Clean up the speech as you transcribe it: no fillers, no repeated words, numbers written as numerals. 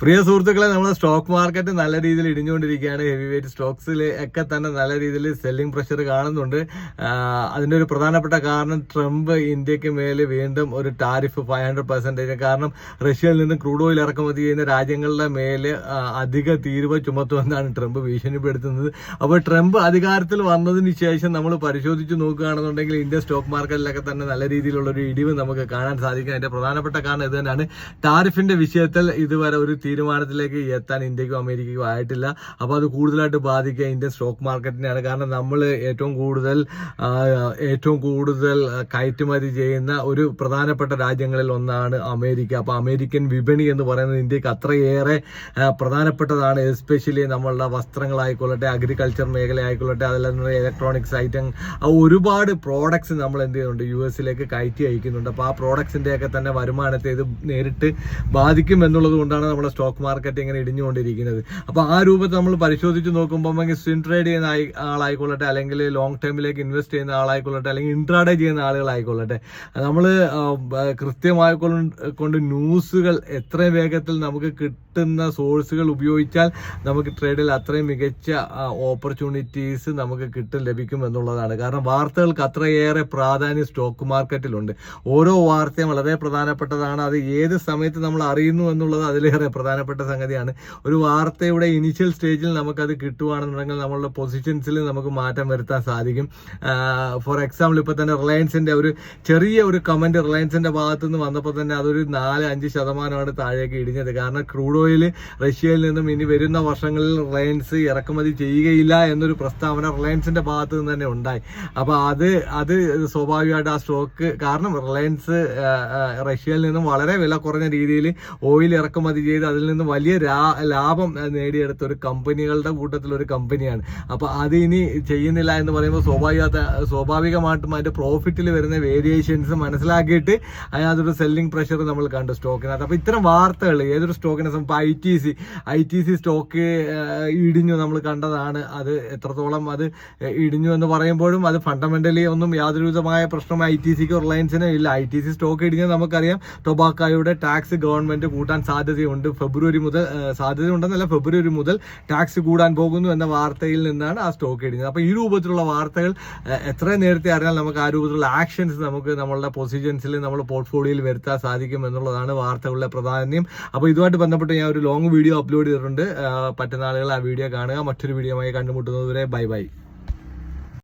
പ്രിയ സുഹൃത്തുക്കളെ, നമ്മുടെ stock market നല്ല രീതിയിൽ ഇടിഞ്ഞുകൊണ്ടിരിക്കുകയാണ്. ഹെവി വെയിറ്റ് സ്റ്റോക്സിൽ ഒക്കെ തന്നെ നല്ല രീതിയിൽ സെല്ലിംഗ് പ്രഷർ കാണുന്നുണ്ട്. അതിന്റെ ഒരു പ്രധാനപ്പെട്ട കാരണം ട്രംപ് ഇന്ത്യക്ക് മേലെ വീണ്ടും ഒരു ടാരിഫ് 500%. കാരണം റഷ്യയിൽ നിന്ന് ക്രൂഡ് ഓയിൽ ഇറക്കുമതി ചെയ്യുന്ന രാജ്യങ്ങളുടെ മേലെ അധിക തീരുവ ചുമത്തുമെന്നാണ് ട്രംപ് ഭീഷണിപ്പെടുത്തുന്നത്. അപ്പോൾ ട്രംപ് അധികാരത്തിൽ വന്നതിന് ശേഷം നമ്മൾ പരിശോധിച്ച് നോക്കുകയാണെന്നുണ്ടെങ്കിൽ ഇന്ത്യൻ സ്റ്റോക്ക് മാർക്കറ്റിലൊക്കെ തന്നെ നല്ല രീതിയിലുള്ള ഒരു ഇടിവ് നമുക്ക് കാണാൻ സാധിക്കും. അതിന്റെ പ്രധാനപ്പെട്ട കാരണം ഇത് തന്നെയാണ്. ടാരിഫിന്റെ വിഷയത്തിൽ ഇതുവരെ ഒരു തീരുമാനത്തിലേക്ക് എത്താൻ ഇന്ത്യക്കും അമേരിക്കയ്ക്കും ആയിട്ടില്ല. അപ്പോൾ അത് കൂടുതലായിട്ട് ബാധിക്കുക ഇന്ത്യൻ സ്റ്റോക്ക് മാർക്കറ്റിനെയാണ്. കാരണം നമ്മൾ ഏറ്റവും കൂടുതൽ കയറ്റുമതി ചെയ്യുന്ന ഒരു പ്രധാനപ്പെട്ട രാജ്യങ്ങളിൽ ഒന്നാണ് അമേരിക്ക. അപ്പോൾ അമേരിക്കൻ വിപണി എന്ന് പറയുന്നത് ഇന്ത്യക്ക് അത്രയേറെ പ്രധാനപ്പെട്ടതാണ്. എസ്പെഷ്യലി നമ്മളുടെ വസ്ത്രങ്ങളായിക്കൊള്ളട്ടെ, അഗ്രികൾച്ചർ മേഖല ആയിക്കൊള്ളട്ടെ, അതല്ലാതെ ഇലക്ട്രോണിക്സ് ഐറ്റം, ഒരുപാട് പ്രോഡക്ട്സ് നമ്മൾ എന്ത് ചെയ്യുന്നുണ്ട്, US കയറ്റി അയക്കുന്നുണ്ട്. അപ്പോൾ ആ പ്രോഡക്ട്സിന്റെയൊക്കെ തന്നെ വരുമാനത്തെ ഇത് നേരിട്ട് ബാധിക്കും എന്നുള്ളത് കൊണ്ടാണ് നമ്മുടെ സ്റ്റോക്ക് മാർക്കറ്റ് ഇങ്ങനെ ഇടിഞ്ഞുകൊണ്ടിരിക്കുന്നത്. അപ്പോൾ ആ രൂപത്തിൽ നമ്മൾ പരിശോധിച്ച് നോക്കുമ്പോൾ സ്വിംഗ് ട്രേഡ് ചെയ്യുന്ന ആളായിക്കൊള്ളട്ടെ, അല്ലെങ്കിൽ ലോങ് ടൈമിലേക്ക് ഇൻവെസ്റ്റ് ചെയ്യുന്ന ആളായിക്കൊള്ളട്ടെ, അല്ലെങ്കിൽ ഇൻട്രാഡേ ചെയ്യുന്ന ആളുകളായിക്കൊള്ളട്ടെ, നമ്മൾ കൃത്യമായി കൊണ്ട് ന്യൂസുകൾ എത്രയും വേഗത്തിൽ നമുക്ക് കിട്ടുന്ന സോഴ്സുകൾ ഉപയോഗിച്ചാൽ നമുക്ക് ട്രേഡിൽ അത്രയും മികച്ച ഓപ്പർച്യൂണിറ്റീസ് നമുക്ക് ലഭിക്കും എന്നുള്ളതാണ്. കാരണം വാർത്തകൾക്ക് അത്രയേറെ പ്രാധാന്യം സ്റ്റോക്ക് മാർക്കറ്റിലുണ്ട്. ഓരോ വാർത്തയും വളരെ പ്രധാനപ്പെട്ടതാണ്. അത് ഏത് സമയത്ത് നമ്മൾ അറിയുന്നു എന്നുള്ളത് അതിലേറെ പ്രധാനപ്പെട്ട സംഗതിയാണ്. ഒരു വാർത്തയുടെ ഇനിഷ്യൽ സ്റ്റേജിൽ നമുക്കത് കിട്ടുകയാണെന്നുണ്ടെങ്കിൽ നമ്മളുടെ പൊസിഷൻസിൽ നമുക്ക് മാറ്റം വരുത്താൻ സാധിക്കും. ഫോർ എക്സാമ്പിൾ, ഇപ്പൊ തന്നെ റിലയൻസിന്റെ ഒരു ചെറിയ ഒരു കമന്റ് റിലയൻസിന്റെ ഭാഗത്തു നിന്ന് വന്നപ്പോൾ തന്നെ അതൊരു 4-5% താഴേക്ക് ഇടിഞ്ഞത്. കാരണം ക്രൂഡ് ഓയിൽ റഷ്യയിൽ നിന്നും ഇനി വരുന്ന വർഷങ്ങളിൽ റിലയൻസ് ഇറക്കുമതി ചെയ്യുകയില്ല എന്നൊരു പ്രസ്താവന റിലയൻസിന്റെ ഭാഗത്തു നിന്ന് തന്നെ ഉണ്ടായി. അപ്പൊ അത് സ്വാഭാവികമായിട്ട് ആ സ്റ്റോക്ക്, കാരണം റിലയൻസ് റഷ്യയിൽ നിന്നും വളരെ വില കുറഞ്ഞ രീതിയിൽ ഓയിൽ ഇറക്കുമതി ചെയ്ത് അതിൽ നിന്ന് വലിയ ലാഭം നേടിയെടുത്ത ഒരു കമ്പനികളുടെ കൂട്ടത്തിൽ ഒരു കമ്പനിയാണ്. അപ്പൊ അത് ഇനി ചെയ്യുന്നില്ല എന്ന് പറയുമ്പോൾ സ്വാഭാവികമായിട്ടും അതിന്റെ പ്രോഫിറ്റിൽ വരുന്ന വേരിയേഷൻസ് മനസ്സിലാക്കിയിട്ട് അതിനകത്തൊരു സെല്ലിംഗ് പ്രഷർ നമ്മൾ കണ്ടു സ്റ്റോക്കിനകത്ത്. അപ്പൊ ഇത്തരം വാർത്തകൾ ഏതൊരു സ്റ്റോക്കിനെ ITC സ്റ്റോക്ക് ഇടിഞ്ഞു നമ്മൾ കണ്ടതാണ്. അത് എത്രത്തോളം അത് ഇടിഞ്ഞു എന്ന് പറയുമ്പോഴും അത് ഫണ്ടമെന്റലി ഒന്നും യാതൊരുവിധമായ പ്രശ്നം ITCക്കോ റിലയൻസിനോ ഇല്ല. ITC സ്റ്റോക്ക് ഇടിഞ്ഞത് നമുക്കറിയാം, ടൊബാക്കോയുടെ ടാക്സ് ഗവൺമെന്റ് കൂട്ടാൻ സാധ്യതയുണ്ട്. ഫെബ്രുവരി മുതൽ ടാക്സ് കൂടാൻ പോകുന്നു എന്ന വാർത്തയിൽ നിന്നാണ് ആ സ്റ്റോക്ക് ഇടിഞ്ഞത്. അപ്പൊ ഈ രൂപത്തിലുള്ള വാർത്തകൾ എത്ര നേരത്തെ അറിഞ്ഞാൽ നമുക്ക് ആ രൂപത്തിലുള്ള ആക്ഷൻസ് നമുക്ക് നമ്മളുടെ പൊസിഷൻസിൽ നമ്മൾ പോർട്ട്ഫോളിയോയിൽ വരുത്താൻ സാധിക്കും എന്നുള്ളതാണ് വാർത്തകളുടെ പ്രാധാന്യം. അപ്പോൾ ഇതുമായിട്ട് ബന്ധപ്പെട്ട് ഞാൻ ഒരു ലോങ് വീഡിയോ അപ്ലോഡ് ചെയ്തിട്ടുണ്ട്. പറ്റുന്ന ആളുകൾ ആ വീഡിയോ കാണുക. മറ്റൊരു വീഡിയോയുമായി കണ്ടുമുട്ടുന്നതുവരെ ബൈ.